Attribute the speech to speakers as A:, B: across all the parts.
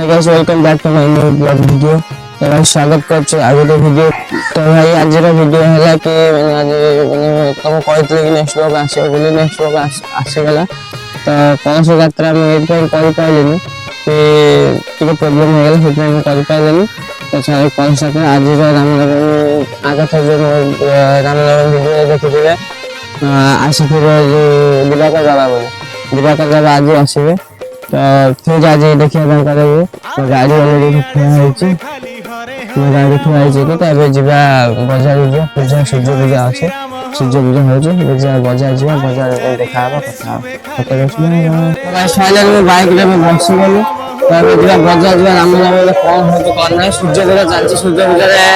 A: guys, welcome back to my new vlog video. तो भाई स्वागत करछे आगे वीडियो। तो भाई आज वीडियो है कि आज तुम कहते कि नेक्स्ट व्लॉग आसे बोली नेक्स्ट व्लॉग आसे गला। तो कौन सी यात्रा में एक बार कर पाइलेनी कि टिके प्रॉब्लम हो गेला सेट में कर पाइलेनी। तो सारे कौन सा के आज रामनवमी आगे था जो रामनवमी वीडियो देखिबे आसे फिर जो दिवाकर बाबा बोले दिवाकर बाबा आज आसीबे। तो फिर आज देखिए कौन करेंगे। तो गाड़ी ऑलरेडी खड़ा है मैं गाड़ी खड़ा है तो अबे जीवा बाजार जो पूजा सूर्य पूजा আছে सूर्य पूजा होजे बजार बाजार जीवा बाजार देखाबा कथा ओके भाई फाइनली मैं बाइक रे में बस गेली। तो अबे जीवा बाजार जीवा रामनवमी में कौन होते कौन नहीं सूर्य पूजा चलছে सूर्य पूजा रे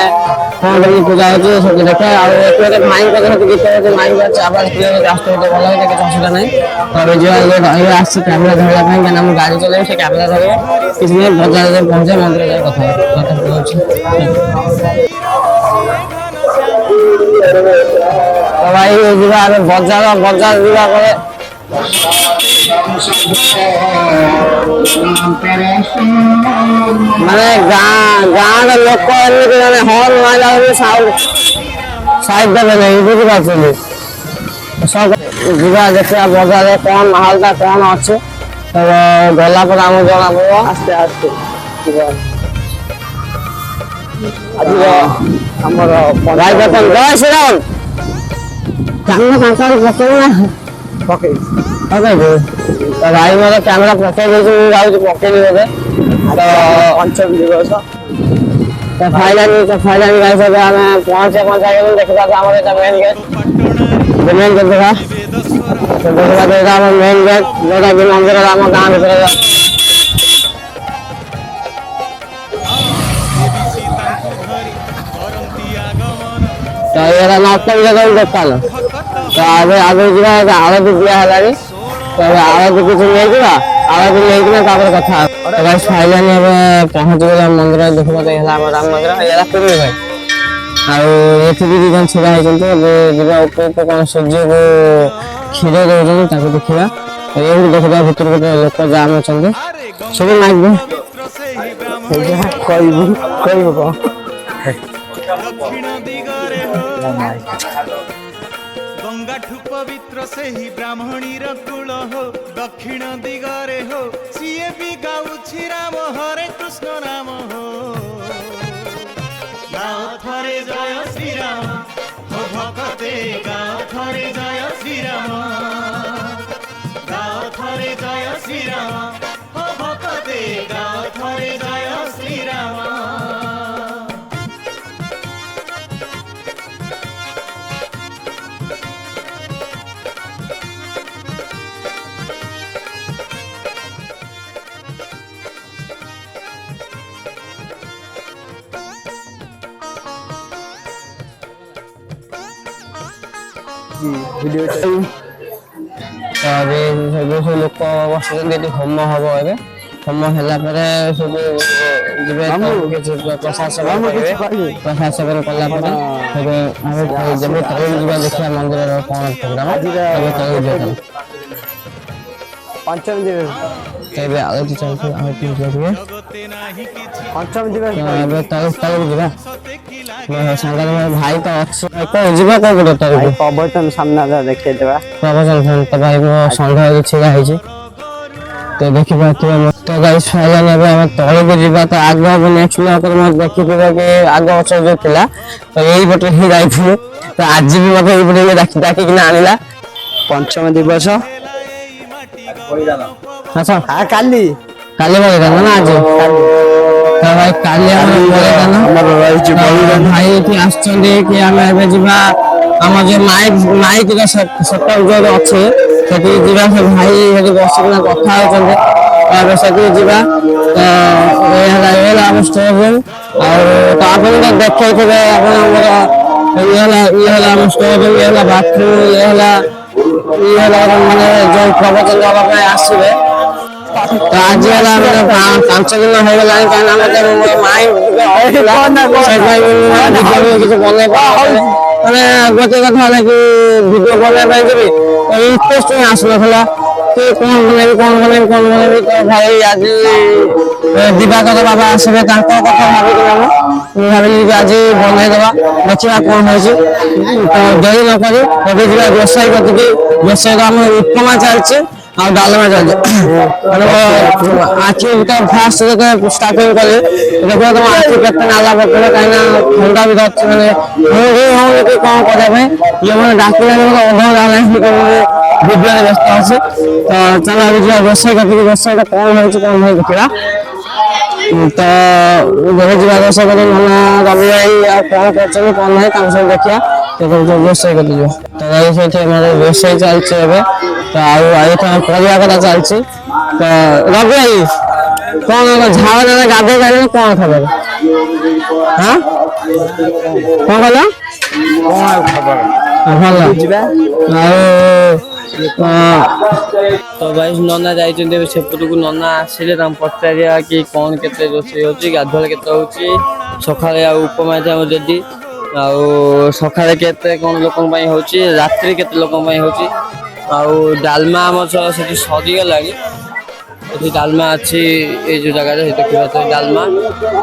A: कौन बड़ी पूजा होजे सब देखा और एक माइक का तो गीत है माइक का आवाज क्लियर रास्ते में बोला है कि समस्या नहीं। तो अबे जीवा ये भाई आज कैमरा धरला ପାଇଁ कि हम गाड़ी चले से कैमरा धरे इसलिए बाजार में पहुंचे मंदिर जाए कथा तो भाई जीवा बाजार बाजार जीवा करे মানে গান লোক এমনি মানে হর্ন মারা হলে সাইড দেবে না বুঝতে পারছি সব জিবা দেখে বাজারে কোন মালটা কোন আছে তবে গলা পর আমি জানাবো আস্তে আস্তে আজকে আমার গাড়ি বেতন জয় শ্রীরাম জানা কাঁচার পকে না পকে ओके तो भाई मेरा कैमरा पके जाऊँ पके नहीं तो पंचम दिवस तो फाइनली गाइस अब हमें पहुंचा गए देखे हमारे मेन गेट देखा तो देखा मेन गेट जोटा कि मंदिर आम गाँव भर तो ये नौकरी जगह देखा तो आगे आगे जो आरती दिया है तो आरती कुछ नहीं आरती नहीं कथा तो गाइस फाइनली अब पहुंच गए मंदिर देखा राम मंदिर ये पूरी भाई और ये जन छिड़ा है कौन सूर्य को क्षीर दौरान देखा ये देखा भर गोटे लोक जाम अच्छा सब माइक
B: गंगाठू पवित्र से ही ब्राह्मणीर कुल हो दक्षिण दिगरे हो सीए भी गाउछि राम हरे कृष्ण नाम हो गाओ थरे जय श्री राम हो भक्ते गाओ थरे जय श्री राम गाओ थरे जय श्री राम हो भक्ते गाओ थरे जय श्री राम।
A: वीडियो सब लोक बस होम हम ए होम है सब प्रशासन प्रशासन कला देखिए मंदिर कौन प्रोग्राम पंचम दिवस आरती चलती आरती पंचम दिवस सांगा भाई तो अच्छे जीवा कौन भाई प्रवचन सामने देखे देवा प्रवचन तो भाई मो संघ छिड़ा है तो देखि पाते तो गाइस फाइनली अब हम तळे को जीवा तो आगे अब नेक्स्ट ब्लॉग में देखि देबा के आगे बच्चा जो थिला तो यही बटे ही जाइथु तो आज भी मते ई बटे डाकी कि आनिला पंचम दिवस अच्छा हां काली काली बोले ना आज तो भाई काली हम बोले ना हमर रही बलिदान भाई कि आश्चर्य कि हम एबे जीवा हम जे माइक का सेटअप जो अच्छे सेठी जीवा से भाई हेडी बसना कथा होचंदे एबे सेठी जीवा तो ये हम स्टोर रूम और तो आपन देखे थे आपन हमर ये हम स्टोर रूम ये बाथरूम ये माने जो प्रवचन देवा ପାଇଁ ଆସିବେ तो आज पांच दिन हो गला माई किसी बन गोटे कथा कि भिडियो बनवाई इंटरेस्ट आसना କି କଣ ବନେଇବି ତ ଭାଇ ଆଜି ଦିବାକର ବାବା ଆସିବେ ତାଙ୍କ କଥା ଭାବିକି ମୁଁ ଭାବିଲି କି ଆଜି ବନେଇଦବା ଦେଖିବା କଣ ହଉଛି ତ ଡେରି ନ କରି ଏବେ ଯିବା ରୋଷେଇ କରିକି ରୋଷେଇର ଆମର ଉପମା ଚାଲିଛି ଆଉ ଡାଲମା ଚାଲିଛି ମାନେ ଆଖି ତ ଫାଷ୍ଟ ଯେତେବେଳେ ଷ୍ଟାର୍ଟିଂ କଲି ଦେଖିବା ତମ ଆଖି କେତେ ନାଲା ପକେଇଲେ କାହିଁକିନା ଥଣ୍ଡା ବି ଧରିଛି ମାନେ ହଉନି କି କଣ କରିବା ପାଇଁ ଇଏ ମାନେ ଡାକିଲାନି ମୋତେ ଅଧଘଣ୍ଟା ହେଲାଣି ଭିଡ଼ିଓରେ ବ୍ୟସ୍ତ ଅଛି ତ ଚାଲ ଆମେ ଯିବା ରୋଷେଇ କରିକି ରୋଷେଇଟା କଣ ହଉଛି କଣ ନାହିଁ ଦେଖିବା ତ ଘରେ ଯିବା ରୋଷେଇ କରି ନନା ରବି ଭାଇ ଆଉ କଣ କରୁଛନ୍ତି କଣ ନାହିଁ ତାଙ୍କ ସବୁ ଦେଖିବା ରୋଷେଇ କରି ଯିବା ତ ଭାଇ ସେଇଠି ଆମର ରୋଷେଇ ଚାଲିଛି ଏବେ ତ ଆଉ ଏଇଥର ପରିବା କଥା ଚାଲିଛି ତ ରବି ଭାଇ କଣ ଝାଳ ନାଳ ଗାଧୋଇ ପାରିବେ କଣ ଖବର ହଁ କଣ କହିଲ ଭଲ ଆଉ ତ ଭାଇ ନନା ଯାଇଛନ୍ତି ସେପଟକୁ ନନା ଆସିଲେ ତାଙ୍କୁ ପଚାରିବା କି କଣ କେତେ ରୋଷେଇ ହଉଛି ଗାଧୁଆଳେ କେତେ ହଉଛି ସକାଳେ ଆଉ ଉପମା ଆମର ଯଦି ଆଉ ସକାଳେ କେତେ କଣ ଲୋକଙ୍କ ପାଇଁ ହଉଛି ରାତିରେ କେତେ ଲୋକଙ୍କ ପାଇଁ ହଉଛି ଆଉ ଡାଲମା ଆମର ସେଠି ସରିଗଲାଣି ଏଠି ଡାଲମା ଅଛି ଏଇ ଯୋଉ ଜାଗାରେ ଦେଖିବା ଡାଲମା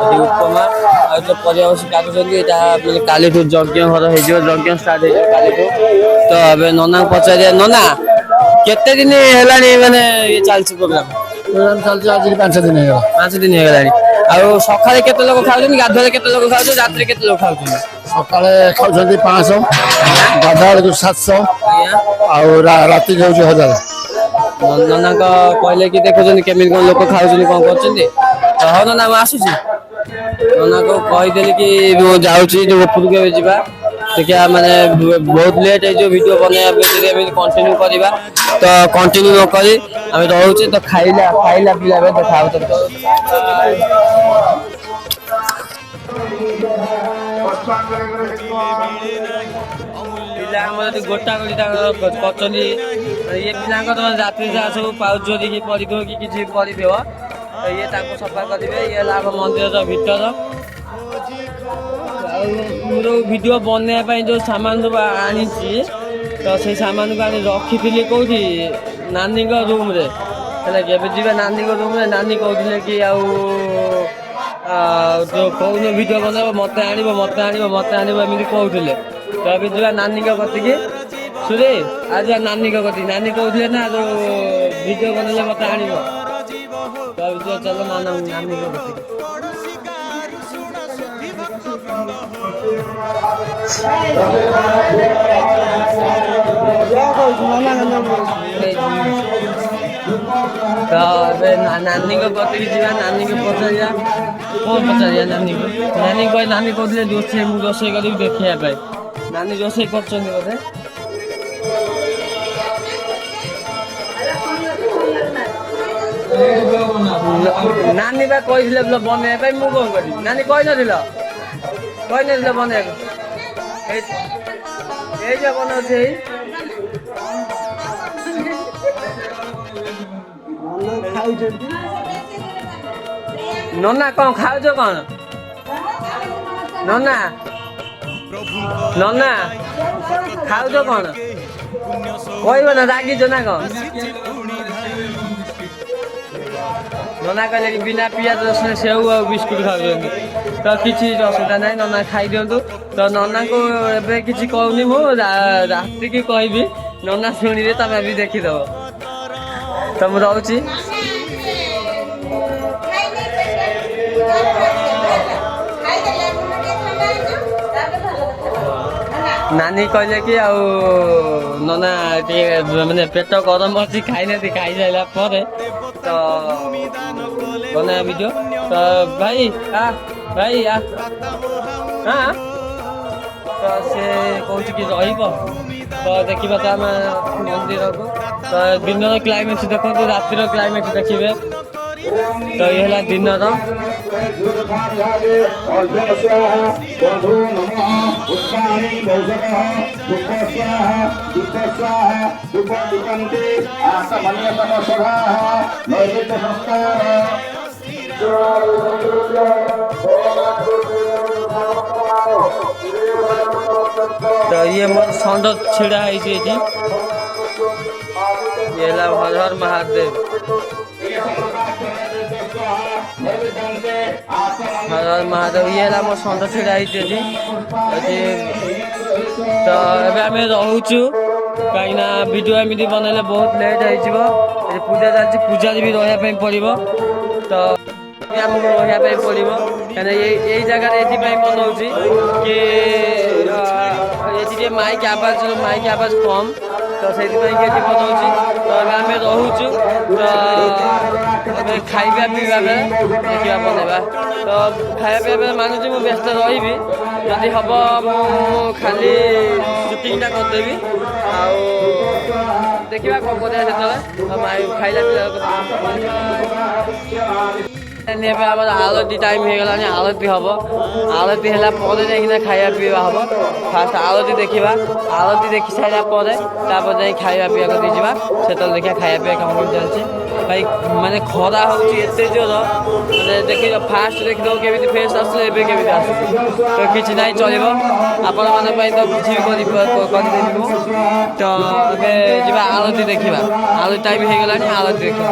A: ଏଠି ଉପମା ଆଉ ଯୋଉ ପରିବା ବସି କାଟୁଛନ୍ତି ଏଇଟା ମାନେ କାଲିଠୁ ଯଜ୍ଞ ଘର ହେଇଯିବ ଯଜ୍ଞ ଷ୍ଟାର୍ଟ ହେଇଯିବ କାଲିଠୁ ତ ଏବେ ନନାଙ୍କୁ ପଚାରିବା ନନା କେତେ ଦିନ ହେଲାଣି ମାନେ ଇଏ ଚାଲିଛି ପ୍ରୋଗ୍ରାମ
C: ଚାଲିଛି ଆଜି 5 ଦିନ ହେଇଗଲା।
A: 5 ଦିନ ହେଇଗଲାଣି ଆଉ ସକାଳେ କେତେ ଲୋକ ଖାଉଛନ୍ତି ଗାଧୁଆରେ କେତେ ଲୋକ ଖାଉଛନ୍ତି ରାତିରେ କେତେ ଲୋକ ଖାଉଛନ୍ତି
C: ସକାଳେ ଖାଉଛନ୍ତି 500 ଗାଧୁଆ ବେଳକୁ 700 ଆଉ ରାତିକି ହେଉଛି 1000
A: ନନାଙ୍କ କହିଲେ କି ଦେଖୁଛନ୍ତି କେମିତି କଣ ଲୋକ ଖାଉଛନ୍ତି କଣ କରୁଛନ୍ତି ତ ହଉ ନନା ମୁଁ ଆସୁଛି ନନାଙ୍କୁ କହିଦେଲି କି ମୁଁ ଯାଉଛି ଯୋଉ ଉପରକୁ ଏବେ ଯିବା ଦେଖିବା ମାନେ ବହୁତ ଲେଟ୍ ହେଇଯିବ ଭିଡ଼ିଓ ବନେଇବା ଭିତରେ ଏମିତି କଣ୍ଟିନ୍ୟୁ କରିବା ତ କଣ୍ଟିନ୍ୟୁ ନ କରି ଆମେ ରହୁଛେ ତ ଖାଇଲା ପିଲା ଏବେ ଦେଖା ହଉଛି ପିଲା ଆମର ଯଦି ଗୋଟା ଗୋଟି ତାଙ୍କର କରୁଛନ୍ତି ଇଏ ପିଲାଙ୍କ ତମେ ରାତିରେ ଯାହା ସବୁ ପାଉଚ ଦେଇକି ପଡ଼ିଥିବ କି କିଛି ପଡ଼ିଥିବ ଇଏ ତାଙ୍କୁ ସଫା କରିବେ ଇଏ ହେଲା ଆମ ମନ୍ଦିରର ଭିତର ଆଉ ମୁଁ ଯୋଉ ଭିଡ଼ିଓ ବନେଇବା ପାଇଁ ଯୋଉ ସାମାନ ସବୁ ଆଣିଛି ତ ସେଇ ସାମାନକୁ ଆଣି ରଖିଥିଲି କୋଉଠି ନାନୀଙ୍କ ରୁମ୍ରେ ହେଲା କି ଏବେ ଯିବା ନାନୀଙ୍କ ରୁମ୍ରେ ନାନୀ କହୁଥିଲେ କି ଆଉ ଯୋଉ କହୁନ ଭିଡ଼ିଓ ବନେଇବ ମତେ ଆଣିବ ଏମିତି କହୁଥିଲେ ତ ଏବେ ଯିବା ନାନୀଙ୍କ କତିକି ସୁରେ ଆଉ ଯିବା ନାନୀଙ୍କ କତିକି ନାନୀ କହୁଥିଲେ ନା ଯୋଉ ଭିଡ଼ିଓ ବନେଇଲେ ମତେ ଆଣିବ ତ ଏବେ ଚାଲ ନାନୀଙ୍କ କତିକି ତ ଏବେ ନାନୀଙ୍କ କତିକି ଯିବା ନାନୀଙ୍କୁ ପଚାରିବା କଣ ପଚାରିବା ନାନୀଙ୍କୁ ନାନୀ କହୁଥିଲେ ମୁଁ ରୋଷେଇ କରିବି ଦେଖିବା ପାଇଁ ନାନୀ ରୋଷେଇ କରୁଛନ୍ତି ବୋଧେ ନାନୀ ବା କହିଥିଲେ ବନେଇବା ପାଇଁ ମୁଁ କଣ କରିବି ନାନୀ କହିନଥିଲ ବନେଇବାକୁ ଏଇ ଯେ ବନଉଛି ଏଇ ନନା କଣ ଖାଉଛ କଣ ନନା ଖାଉଛ କଣ କହିବ ନା ରାଗିଛ ନା କଣ ନନା କହିଲେ କି ବିନା ପିଆଜ ରସୁଣ ସେଉ ଆଉ ବିସ୍କୁଟ ଖାଉଛନ୍ତି ତ କିଛି ଅସୁବିଧା ନାହିଁ ନନା ଖାଇଦିଅନ୍ତୁ ତ ନନାଙ୍କୁ ଏବେ କିଛି କହୁନି ମୁଁ ରାତିକି କହିବି ନନା ଶୁଣିଲେ ତମେ ବି ଦେଖିଦବ ତ ମୁଁ ରହୁଛି ନାନୀ କହିଲେ କି ଆଉ ନନା ଟିକେ ମାନେ ପେଟ ଗରମ ଅଛି ଖାଇନାହାନ୍ତି ଖାଇସାରିଲା ପରେ ତ ବନେଇବା ଭିଡ଼ିଓ ତ ଭାଇ ତ ସେ କହୁଛି କି ରହିବ ତ ଦେଖିବା ତ ଆମେ ମନ୍ଦିରକୁ ତ ଦିନର କ୍ଲାଇମେକ୍ସ ଦେଖନ୍ତୁ ରାତିର କ୍ଲାଇମେକ୍ସ ଦେଖିବେ ତ ଇଏ ହେଲା ଦିନର ତ ଇଏ ମୋର ଷଣ୍ଢ ଛିଡ଼ା ହେଇଛି ଏଠି ये ହେଲା हर हर महादेव हर हर महादेव ये ହେଲା ମୋ ଷଣ୍ଢ ଛିଡ଼ା ହେଇଛି ଏଠି ତ ଏବେ ଆମେ ରହୁଛୁ କାହିଁକିନା ଭିଡ଼ିଓ ଏମିତି ବନେଇଲେ ବହୁତ ଲେଟ୍ ହେଇଯିବ ଏଠି ପୂଜା ଚାଲିଛି ପୂଜାରେ ବି ରହିବା ପାଇଁ ପଡ଼ିବ ତ ଆମକୁ ରହିବା ପାଇଁ ପଡ଼ିବ କାହିଁକିନା ଏଇ ଜାଗାରେ ଏଥିପାଇଁ ବନଉଛି କି ଏଠି ଟିକେ ମାଇକ୍ ଆବାଜ କମ୍ ତ ସେଇଥିପାଇଁ କି ଏଠି ବନଉଛି ତ ଏବେ ଆମେ ରହୁଛୁ ତ ଏବେ ଖାଇବା ପିଇବା ବେଳେ ଦେଖିବା ବନେଇବା ତ ଖାଇବା ପିଇବା ବେଳେ ମାନୁଛି ମୁଁ ବ୍ୟସ୍ତ ରହିବି ଯଦି ହେବ ମୁଁ ଖାଲି ସୁଟିଂଟା କରିଦେବି ଆଉ ଦେଖିବା କ'ଣ କରିବା ସେତେବେଳେ ଖାଇଲା ପିଲା ଏବେ ଆମର ଆଳତି ଟାଇମ୍ ହେଇଗଲାଣି ଆଳତି ହେବ ଆଳତି ହେଲା ପରେ ଯାଇକିନା ଖାଇବା ପିଇବା ହେବ ଫାଷ୍ଟ ଆଳତି ଦେଖିବା ଆଳତି ଦେଖି ସାରିଲା ପରେ ତାପରେ ଯାଇ ଖାଇବା ପିଇବାକୁ ଦେଇଯିବା ସେତେବେଳେ ଦେଖିବା ଖାଇବା ପିଇବା କାମ କେମିତି ଚାଲିଛି ଭାଇ ମାନେ ଖରା ହେଉଛି ଏତେ ଜୋର ମାନେ ଦେଖିଛ ଫାଷ୍ଟ ଦେଖିଦେବ କେମିତି ଫେସ୍ ଆସୁଥିଲେ ଏବେ କେମିତି ଆସୁଛି ତ କିଛି ନାହିଁ ଚଳିବ ଆପଣମାନଙ୍କ ପାଇଁ ତ କିଛି ବି କରିଦେବି ମୁଁ ତ ଏବେ ଯିବା ଆଳତି ଦେଖିବା ଆଳତି ଟାଇମ୍ ହେଇଗଲାଣି ଆଳତି ଦେଖିବା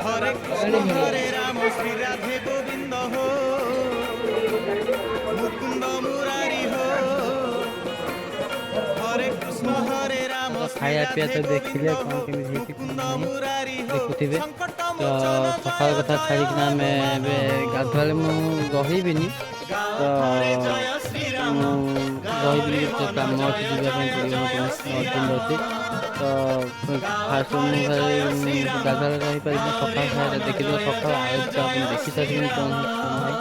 B: हरे राम श्री राधे गोविंद हो मुकुंद मुरारी हो हरे कृष्ण हरे राम
A: खाया पिया तो देखिले कौन केମିତି ହେଇଛି କଣ ନାହିଁ ଦେଖୁଥିବେ ତ ସକାଳ କଥା ଛାଡ଼ିକିନା ଆମେ ଏବେ ଗାଧୁଆବେଳେ ମୁଁ ରହିବିନି ତ ରହିବିନି ତ କାମ ଅଛି ଯିବା ପାଇଁ ପଡ଼ିବ ଅର୍ଜେଣ୍ଟ ଅଛି ତ ଫାଷ୍ଟ ମୁଁ ଗାଧୁଆବେଳେ ରହିପାରିବି ସକାଳ ଖାଇବା ଦେଖିଦେବ ସକାଳ ଆଳତି ଆପଣ ଦେଖିସାରିବେନି କ'ଣ ନାହିଁ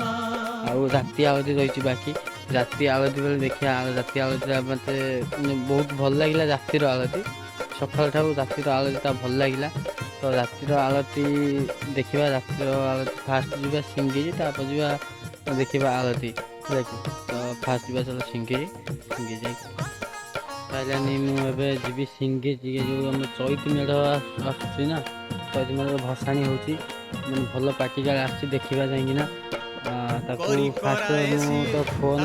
A: ଆଉ ରାତି ଆଳତି ରହିଛି ବାକି ରାତି ଆଳତି ବେଳେ ଦେଖିବା ରାତି ଆଳତିଟା ମୋତେ ବହୁତ ଭଲ ଲାଗିଲା ରାତିର ଆଳତି ସକାଳ ଠାରୁ ରାତିର ଆଳତୀଟା ଭଲ ଲାଗିଲା। ତ ରାତିର ଆଳତୀ ଦେଖିବା, ରାତିର ଆଳତୀ ଫାଷ୍ଟ ଯିବା ସିଙ୍ଗିରି, ତାପରେ ଯିବା ଦେଖିବା ଆଳତୀ, ହେଲା କି। ତ ଫାଷ୍ଟ ଯିବା ଚାଲ ସିଙ୍ଗିରି ଯାଇକି ପାଇଲାନି। ମୁଁ ଏବେ ଯିବି ସିଙ୍ଗିରି, ଯେଉଁ ଆମ ଚୈତି ମେଢ଼ ଆସୁଛି ନା, ଚୈତି ମେଢ଼ ଭସାଣି ହେଉଛି, ମାନେ ଭଲ ପାର୍ଟିକାଲ ଆସିଛି, ଦେଖିବା ଯାଇକିନା। ତାକୁ ଫାଷ୍ଟ ମୁଁ ତ ଫୋନ୍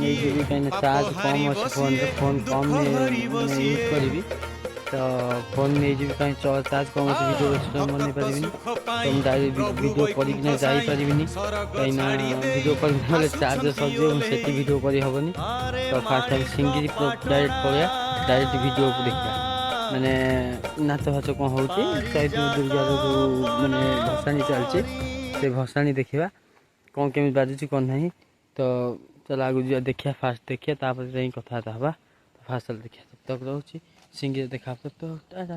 A: ନେଇଯିବି, କାହିଁକିନା ଚାର୍ଜ କମ୍ ଅଛି ଫୋନ୍ରେ, ଫୋନ୍ କମ୍ ୟୁଜ୍ କରିବି। ତ ଫୋନ୍ ନେଇଯିବି, କାହିଁ ଚାର୍ଜ କମ୍ ଅଛି, ଭିଡ଼ିଓ ବେଶୀ ସମୟ ବନେଇ ପାରିବିନି। ତ ମୁଁ ଡାଇରେକ୍ଟ ଭିଡ଼ିଓ କରିକିନା ଯାଇପାରିବିନି, କାହିଁକିନା ଭିଡ଼ିଓ କରିକି ଗଲେ ଚାର୍ଜ ସରିଯିବ, ମୁଁ ସେଠି ଭିଡ଼ିଓ କରିହେବନି। ତ ଫାଷ୍ଟ ଆମେ ସିଙ୍ଗିରି ଡାଇରେକ୍ଟ ପଳେଇବା, ଡାଇରେକ୍ଟ ଭିଡ଼ିଓକୁ ଦେଖିବା, ମାନେ ନାଚ ଫାଚ କ'ଣ ହେଉଛି, ଚୈତି ଦୁର୍ଗାର ଯେଉଁ ମାନେ ଭସାଣି ଚାଲିଛି, ସେ ଭସାଣି ଦେଖିବା କ'ଣ କେମିତି ବାଜୁଛି କ'ଣ ନାହିଁ। ତ ଚାଲ ଆଗକୁ ଯିବା, ଦେଖିବା ଫାଷ୍ଟ ଦେଖିବା, ତାପରେ ଯାଇକି କଥାବାର୍ତ୍ତା ହେବା। ଫାଷ୍ଟ ଚାଲ ଦେଖିବା, ତକ ରହୁଛି ସିଙ୍ଗିରି ଦେଖା ତ ଟାଟା।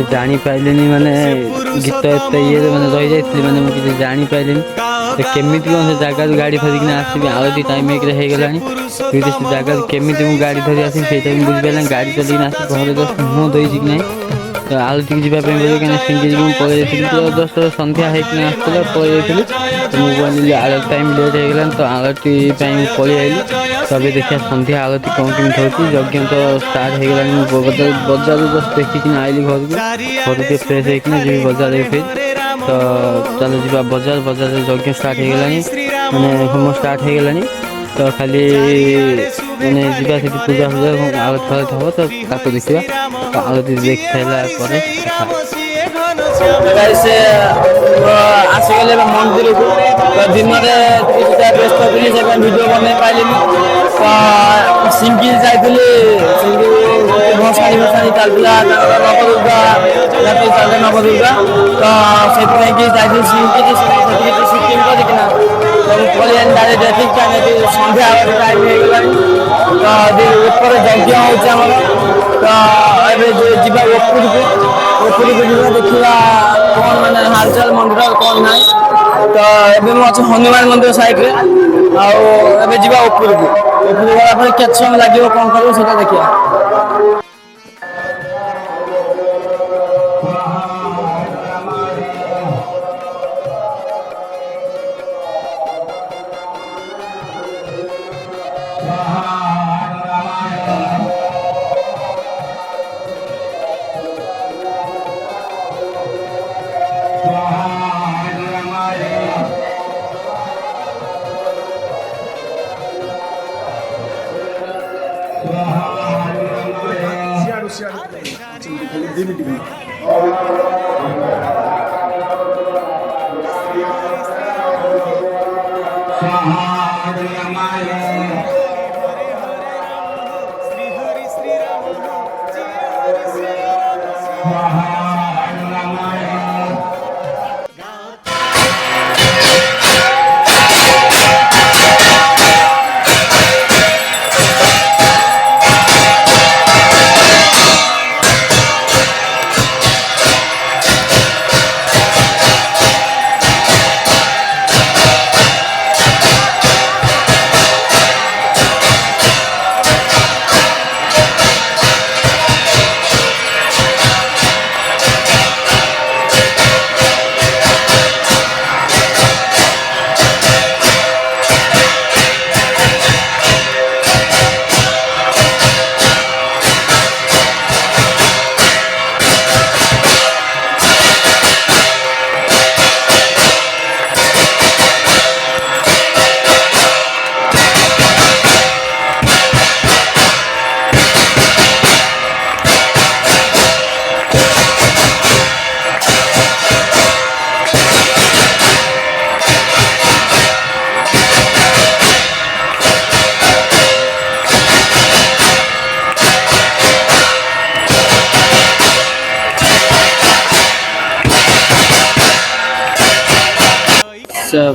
D: जापारे माने गीत एत ये मैंने रही जाती मैंने मुझे जापारे तो केमी कौन से जगह गाड़ी धरिकी आसबि आलती टाइम एक होगला से जगह केमी गाड़ी धरी आसबि से बुझीपारा गाड़ी चलिए आस घर जस्ट मुँह देना ତ ଆଳତିକି ଯିବା ପାଇଁ ବୋଲି କାହିଁକିନା ସିଙ୍ଗିକି ମୁଁ ପଳେଇ ଯାଇଥିଲି ତ ଜଷ୍ଟ ସନ୍ଧ୍ୟା ହେଇକିନା ଆସିଥିଲା ପଳେଇ ଯାଇଥିଲି। ତ ମୁଁ କହିଲି ଆଳତି ଟାଇମ୍ ଲେଟ୍ ହେଇଗଲାଣି ତ ଆଳତି ପାଇଁ ମୁଁ ପଳେଇ ଆଇଲି। ତ ଏବେ ଦେଖିବା ସନ୍ଧ୍ୟା ଆଳତି କ'ଣ କେମିତି ହେଉଛି। ଯଜ୍ଞ ତ ଷ୍ଟାର୍ଟ ହେଇଗଲାଣି। ମୁଁ ବଜାରରୁ ଜଷ୍ଟ ଦେଖିକିନା ଆଇଲି ଘରକୁ ଟିକେ ଫ୍ରେଶ୍ ହେଇକିନା ଯିବି ବଜାର ଫେରି। ତ ଚାଲ ଯିବା ବଜାରରେ ଯଜ୍ଞ ଷ୍ଟାର୍ଟ ହେଇଗଲାଣି, ମାନେ ହୋମ ଷ୍ଟାର୍ଟ ହେଇଗଲାଣି। ତ ଖାଲି ମାନେ ଯିବା ସେଠି ପୂଜା ଆଳତି ଫାଳତି ହବ ତ ତାକୁ ଦେଖିବା। ତ ଆଳତି ଦେଖି ସାରିଲା ପରେ କଥା ହବା।
A: ସେ ଆସିଗଲେ ଏବେ ମନ୍ଦିରକୁ। ତ ଦିନରେ କିଛିଟା ବ୍ୟସ୍ତ ଥିଲି ସେ ଭିଡ଼ିଓ ବନେଇ ପାରିଲିନି। ତ ସିଙ୍ଗିଲ୍ ଯାଇଥିଲି, ଭସାଣି ଚାଲିଥିଲା ତାଙ୍କର ନବଦୁର୍ଗା ରାତି ଚାଲିଥିଲା ନବଦୁର୍ଗା। ତ ସେଥିପାଇଁ କି ଯାଇଥିଲି ସିଙ୍ଗିଲ୍ ସେଠି କିଛି ସୁଟିଂ କରିକିନା ତ ମୁଁ ପଳେଇଆନି ଡାଇରେକ୍ଟ ଏଠିକି କାହିଁକି ସନ୍ଧ୍ୟା ଆଳତି ଟାଇମ୍ ହେଇଗଲାଣି। ତ ଉପରେ ଯଜ୍ଞ ହେଉଛି ଆମର। ତ ଏବେ ଯିବା ଉପରକୁ ଯିବା ଦେଖିବା କ'ଣ ମାନେ ହାଲଚାଲ ମନ୍ଦିର କ'ଣ ନାହିଁ। ତ ଏବେ ମୁଁ ଅଛି ହନୁମାନ ମନ୍ଦିର ସାଇଡ୍ରେ। ଆଉ ଏବେ ଯିବା ଉପରକୁ ଗଲା ପରେ କେତେ ସମୟ ଲାଗିବ କ'ଣ କରିବ ସେଇଟା ଦେଖିବା।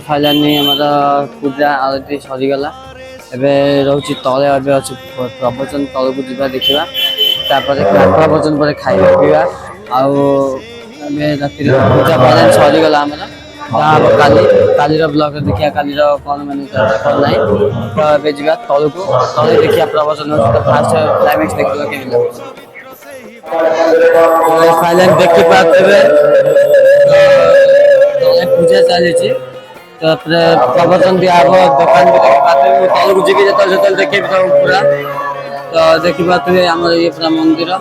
A: फाइनाली हमारा पूजा आरती सरीगला। ଏବେ ରହୁଛି ତଳେ ଏବେ ଅଛି ପ୍ରବଚନ ତଳକୁ ଯିବା ଦେଖିବା। ତାପରେ ପ୍ରବଚନ ପରେ ଖାଇବା ପିଇବା। ଆଉ ଏବେ ରାତିରେ ପୂଜା ପରେ ସରିଗଲା ଆମର। ଯାହା ହବ କାଲିର ବ୍ଲଗରେ ଦେଖିବା କାଲିର କ'ଣ ମାନେ କ'ଣ ନାହିଁ। ତ ଏବେ ଯିବା ତଳକୁ, ତଳେ ଦେଖିବା ପ୍ରବଚନ ହେଉଛି। ତ ଫାର୍ଷ୍ଟ କ୍ଲାଇମାକ୍ସ ଦେଖିବା କେମିତି ଲାଗୁଛି। फाइनाली ଦେଖିପାରୁଥିବେ ତଳେ ପୂଜା ଚାଲିଛି। ତାପରେ ପ୍ରବଚନ ଦିଆହବ, ଦୋକାନ ବି ଦେଖିପାରୁଥିବେ। ମୁଁ ତଳକୁ ଯିବି ଯେତେବେଳେ ଦେଖେଇବି ସବୁ ପୁରା। ତ ଦେଖିପାରୁଥିବେ ଆମର ଇଏ ପୁରା ମନ୍ଦିର।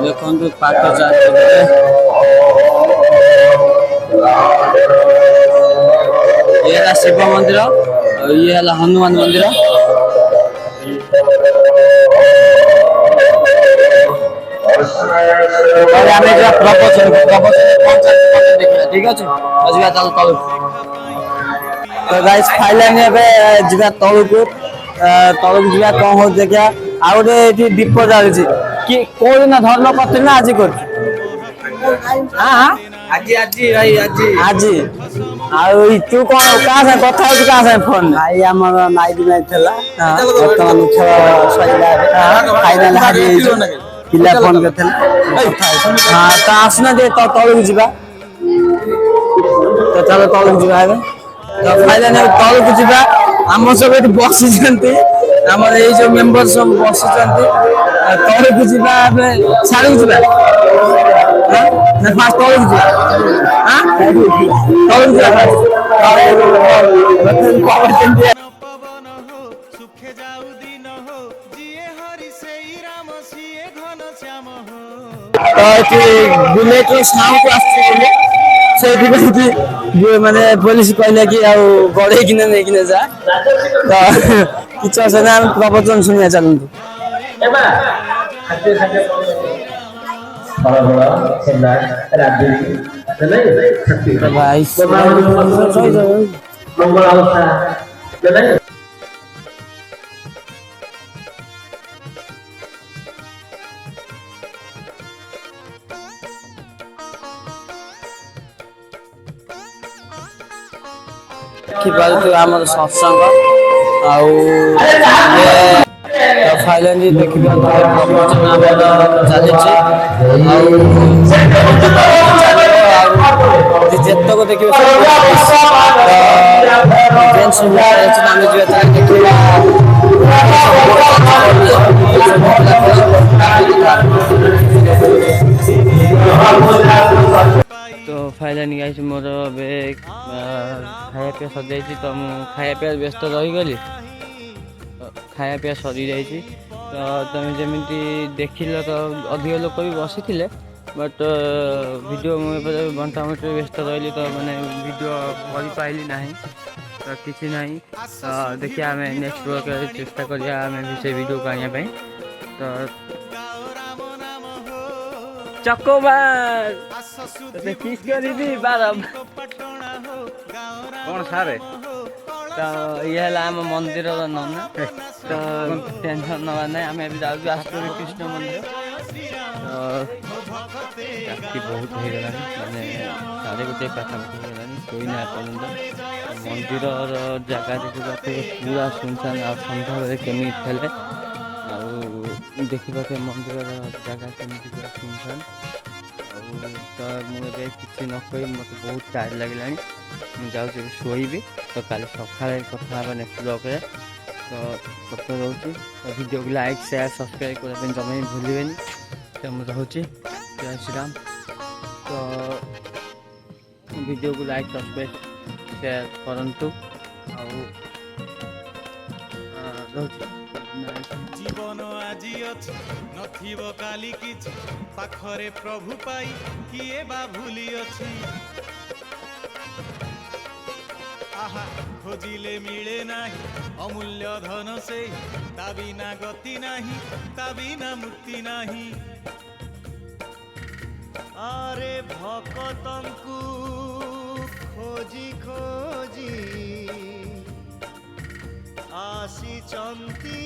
A: ଦେଖନ୍ତୁ ପାଠ ଚାଲିଛି। ଇଏ ହେଲା ଶିବ ମନ୍ଦିର, ଇଏ ହେଲା ହନୁମାନ ମନ୍ଦିର। ଆମେ ଯିବା ପ୍ରବଚନ ଦେଖିବା, ଠିକ ଅଛି। ଯିବା ତାହେଲେ ତଳକୁ। ତ ଗାଇସ୍ ଫାଇନାଲି ଏବେ ଯିବା ତଳକୁ ଯିବା କ'ଣ ହଉଛି ଦେଖିବା। ଆଉ ଗୋଟେ ଏଠି ଦୀପ ଚାଲିଛି। କି କୋଉ ଦିନ ଧର୍ମ କରିଥିଲି ନା ଆଜି କରୁଛି?
E: ଆଜି ଆଜି ଭାଇ ଆଜି
A: ଆଜି ଆଉ ତୁ କଣ କାହା ସାଙ୍ଗେ କଥା ହଉଛୁ କାହା ସାଙ୍ଗେ ଫୋନ
E: ଭାଇ ଆମର ନାଇଟ୍ ମ୍ୟାଚ୍ ଥିଲା ବର୍ତ୍ତମାନ ଖେଳ ସରିଲା ଫାଇନାଲ ହାରିଯାଇଛୁ ପିଲା ଫୋନ କରିଥିଲେ
A: ହଁ ତ ଆସୁନା ଟିକେ ତଳକୁ ଯିବା ତ ଚାଲ ତଳକୁ ଯିବା ଏବେ ତ ଫାଇନାଲ ତଳକୁ ଯିବା ଆମ ସବୁ ଏଠି ବସିଛନ୍ତି ଆମର ଏଇ ଯୋଉ ମେମ୍ବର ସବୁ ବସିଛନ୍ତି ତଳକୁ ଯିବା ଏବେ ଛାଡକୁ ଯିବା ନା ଫାଷ୍ଟ ତଳକୁ ଯିବା ତଳକୁ ଯିବା
B: पवन हो सुखे जाऊ दिन हो जिए हरि सेई राम सिए घन श्याम हो
A: ତ ଏଠି ବୁଲେଟର ସାଉଣ୍ଡ ଆସୁଛି ବୋଲି ସେଇଥିପାଇଁ ମାନେ ପୋଲିସ କହିଲେ କି ଆଉ ବଢେଇକିନା ନେଇକିନା ଯା ତ କିଛି ଅସୁବିଧା ନାହିଁ ଆମେ ପ୍ରବଚନ ଶୁଣିବା ଚାଲନ୍ତୁ ଭାଇ ଦେଖିପାରୁଥିବେ ଆମର ସତ୍ସଙ୍ଗ ଆଉ ଫାଇନାଲି ଦେଖିପାରୁଥିବେ ପ୍ରବଚନ ଆମର ଚାଲିଛି ଆଉ ଯେତକ ଦେଖିବେ ଆମେ ଯିବା ତାହେଲେ ଦେଖିବା
D: तो फाइनाली गाइस मोर ए खाया पिया सजाई तो मु खाया पिया व्यस्त रहीगली खाया पिया सरी जाइए तो तुम जमी देखिल तो अधिक लोक भी बसी थे बट वीडियो मुझे घंटा मिनट व्यस्त रही तो मैंने वीडियो कर पाइली ना तो किसी ना देखिए आम नेक्स्ट ब्लॉग चेष्टा करिया आम से वीडियो को आने तो चकोबार किस करी बारम कौन सारे तो ये आम मंदिर नना तो टेंशन नवा ना आम जाऊँ आसुरी कृष्ण मंदिर तो राति बहुत हो गला माने 1:30 पाखापाखि होगा कोई ना पर्यटन मंदिर जगह देखा पूरा सुनसान आ सन्ध्या बेले केमी थे देखा मंदिर जगह केमी पूरा सुनसान तो मुझे किसी नक मत बहुत टायर्ड लगे मुझे शोबी तो काली सका कथा नेक्स्ट ब्लॉग तो कथा रोचे तो वीडियो को लाइक शेयर सब्सक्राइब करने जमा ही भूलें तो मुझे रोचे जय श्री राम तो वीडियो को लाइक सब्सक्राइब शेयर करंतु
B: जीवन आजी अछि नथिब काली किछि पाखरे प्रभु पाई किए बा भूली अछि आहा खोजिले मिले नाही अमूल्य धन से ता बिना गति नाही ता बिना मुक्ति नाही आरे भक्तंकु खोजी खोजी आसीचंती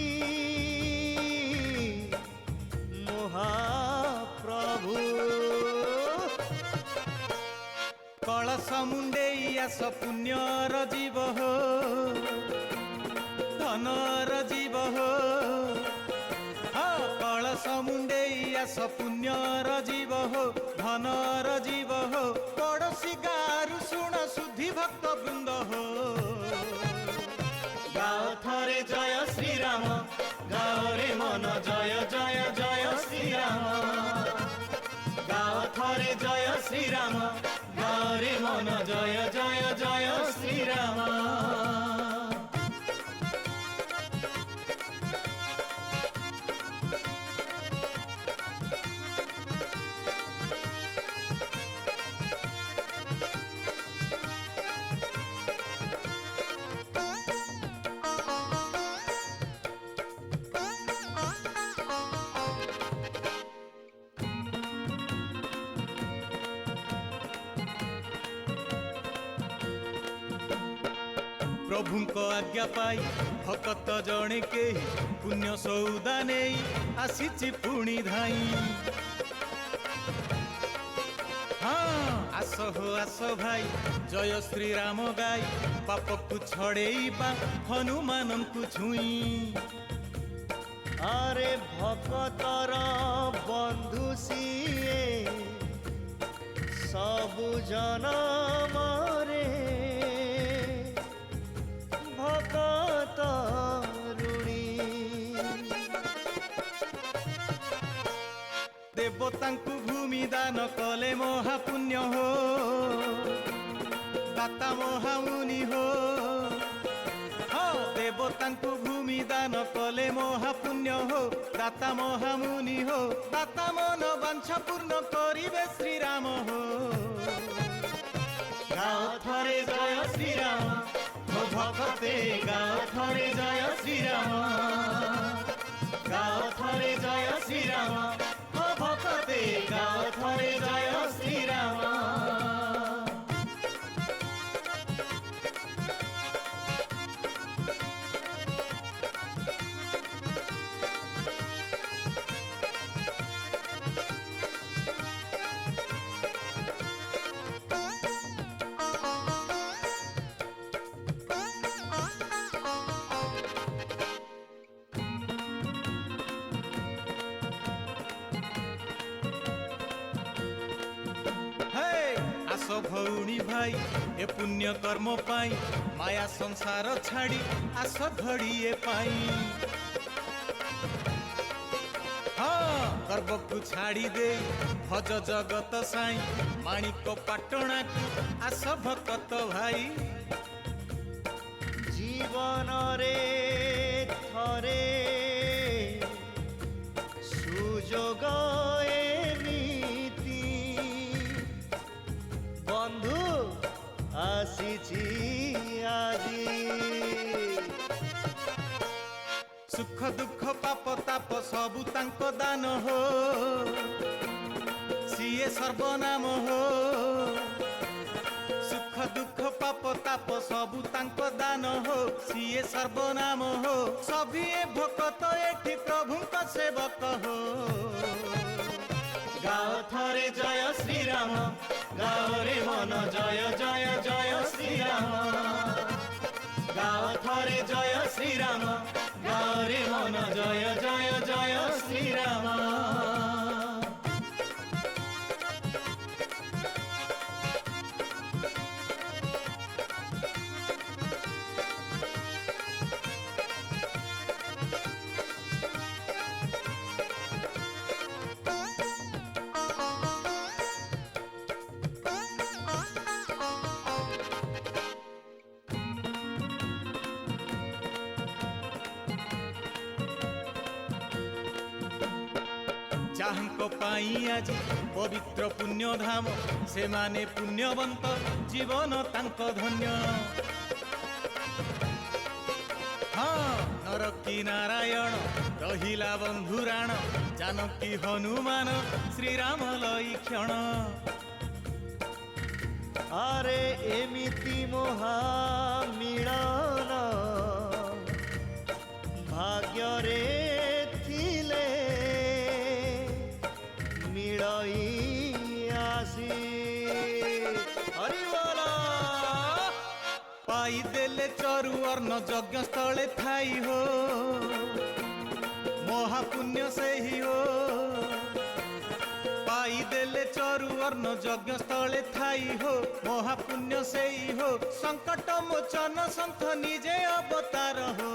B: महाप्रभु कलश मुंडेयास पुण्यर जीव हो धनर जीव हो कलश मुंडेयास पुण्यर जीव हो धनर जीव हो पड़ोसी गारु शुण शुद्धि भक्त वृंद हो गाओ थरे जय श्री राम गाओ रे मन जय जय जय श्री राम गाओ थरे जय श्री राम गाओ रे मन जय जय जय श्री राम प्रभुंको आज्ञा पाई भक्त जणे के पुण्य सौदा नहीं आसीची पुणी धाई हाँ आस हो आस भाई जय श्री राम गाई पाप को छड़ेबा हनुमान को छुई
F: आरे भक्तर बंधु सिए सबु जनम रे भक्त ऋणी
B: देवता भूमि दान कले महापुण्य हो दाता महामुनि हो देवता भूमि दान कले महापुण्य हो दाता महामुनि हो दाता मन वांछा पूर्ण करिवे श्री राम हो गाओ थरे जय श्री राम हो भक्ते गाओ थरे जय श्री राम गाओ थरे जय श्री राम हो भक्ते गाओ थरे जय श्री राम आस भौणी भाई ए पुण्य कर्म पाई माया संसार छाड़ी आस घड़िए पाई हाँ गर्व को छाड़ी दे भज जगत साई माणिक पाटणा को आस भक्त भाई
F: जीवन रे थरे सुजोग एमिति बंधु आसीची आजी
B: सुख दुख पाप ताप सबु तांको दान हो सिए सर्वनाम हो सुख दुख पाप ताप सबु तांको दान हो सिए सर्वनाम हो सभी भक्त एठी प्रभु का सेवक हो गाओ थरे जय श्री राम गाओ रे मन जय जय जय श्री राम गाओ थरे जय श्री राम गाओ रे मन जय जय जय श्री राम ଯାହାଙ୍କ ପାଇଁ ଆଜି ପବିତ୍ର ପୁଣ୍ୟ ଧାମ ସେମାନେ ପୁଣ୍ୟବନ୍ତ ଜୀବନ ତାଙ୍କ ଧନ୍ୟ ହଁ ନରକି ନାରାୟଣ ରହିଲା ବନ୍ଧୁରାଣ ଜାନକୀ ହନୁମାନ ଶ୍ରୀରାମ ଲଇକ୍ଷଣ
F: आरे एमिति मोहा मिलन भाग्य रे थिले मिलई आसी हरि बोला
B: ପାଇଦେଲେ ଚରୁ ଅର୍ଣ୍ଣ ଯଜ୍ଞ ସ୍ଥଳେ ଥାଇ ହୋ ମହାପୁଣ୍ୟ ସେହି ହୋ ପାଇଦେଲେ ଚରୁ ଅର୍ଣ୍ଣ ଯଜ୍ଞ ସ୍ଥଳେ ଥାଇ ହୋ ମହାପୁଣ୍ୟ ସେହି ହୋ ସଂକଟ ମୋଚନ ସନ୍ଥ ନିଜେ ଅବତାର ହୋ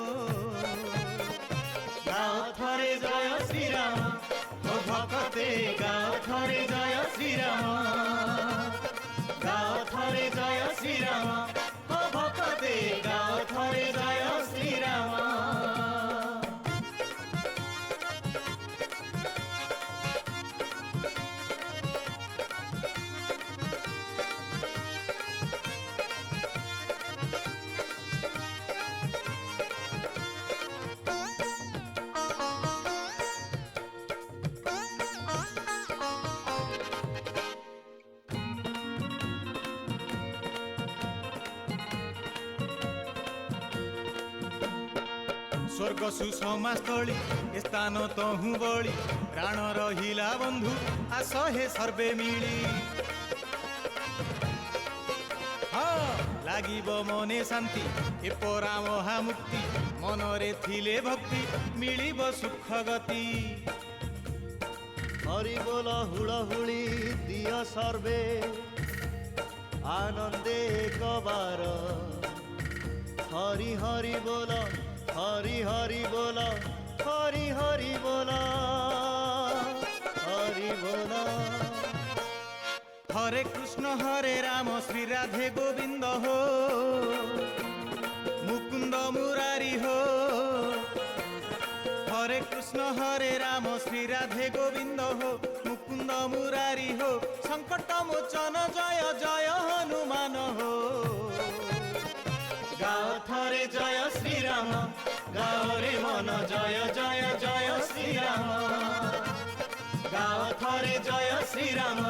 B: ଗାଓ ଥରେ ଜୟ ଶ୍ରୀରାମ ହୋ ଭକ୍ତେ ଗାଓ ଥରେ ଜୟ ଶ୍ରୀରାମ ଗାଓ ଥରେ ଜୟ ଶ୍ରୀରାମ हो भक्ते गाओ थरे जय श्रीराम स्वर्ग सुषमास्थली स्थान तहु बड़ी प्राण रहिला बंधु आस हे सर्वे मिली লাগিব মনে শান্তি এ পরা মহামুক্তি মনরে থিলে ভক্তি মিলিব সুখ গতি
F: হরি বল হুড়হুড়ি দিয় সর্বে আনন্দে কবার হরি হরি বল হরি হরি বল হরি হরি বল হরি বল
B: হরে কৃষ্ণ হরে রাম শ্রী রাধে গোবিন্দ হো মুকুন্দ মুরারি হো হরে কৃষ্ণ হরে রাম শ্রী রাধে গোবিন্দ হো মুকুন্দ মুরারি হো সংকট মোচন জয় জয় হনুমান হো গাও থরে জয় শ্রীরাম গাও রে মন জয় জয় জয় শ্রীরাম গাও থরে জয় শ্রীরাম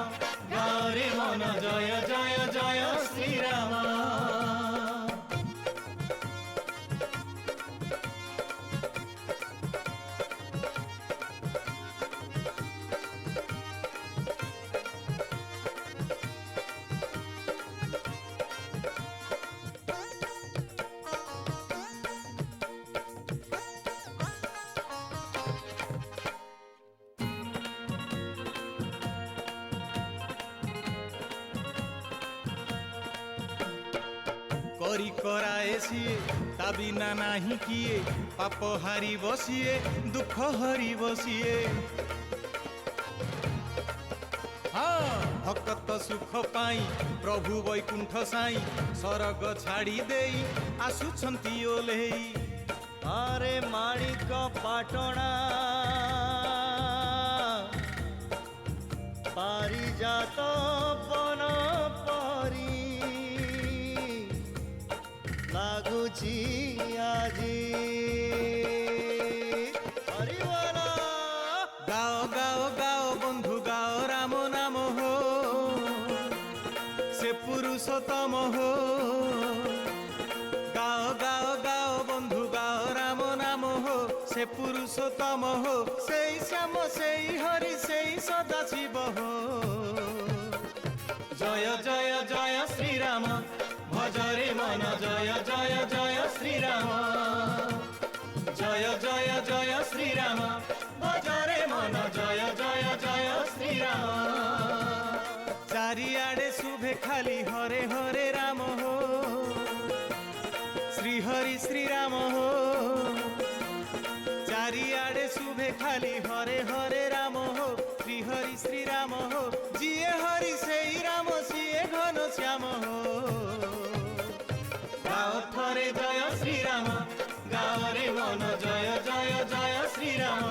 B: গাও রে মন জয় জয় জয় শ্রীরাম করি করায়ে সিয়ে তা বিনা নাহি কিয়ে পাপ হারি বসিয়ে দুঃখ হরি বসিয়ে ভক্ত সুখ পাই প্রভু বৈকুণ্ঠ সাই স্বর্গ ছাড়ি দেই আসুছন্তি ওলেই
F: আরে মাণিক পাটଣା পারিজাত বন পরি লাগুছি আজি হরি বল
B: গাও গাও গাও বন্ধু গাও রাম নাম হো সে পুরুষোত্তম হো গাও গাও গাও বন্ধু গাও রাম নাম হো সে পুরুষোত্তম হো সেই শ্যাম সেই হরি সেই সদা শিব হো জয় জয় জয় শ্রীরাম ভজরে মন জয় জয় জয় শ্রীরাম জয় জয় জয় শ্রীরাম ভজরে মন জয় জয় জয় শ্রীরাম চারিআড়ে শুভে খালি হরে হরে রাম হো শ্রী হরি শ্রীরাম হো চারিআড়ে শুভে খালি হরে হরে রাম হো শ্রী হরি শ্রীরাম হো জিয়ে হরি সেই রাম সিয়ে ঘন শ্যাম হো গাও থরে জয় শ্রীরাম গাও রে মন জয় জয় জয় শ্রীরাম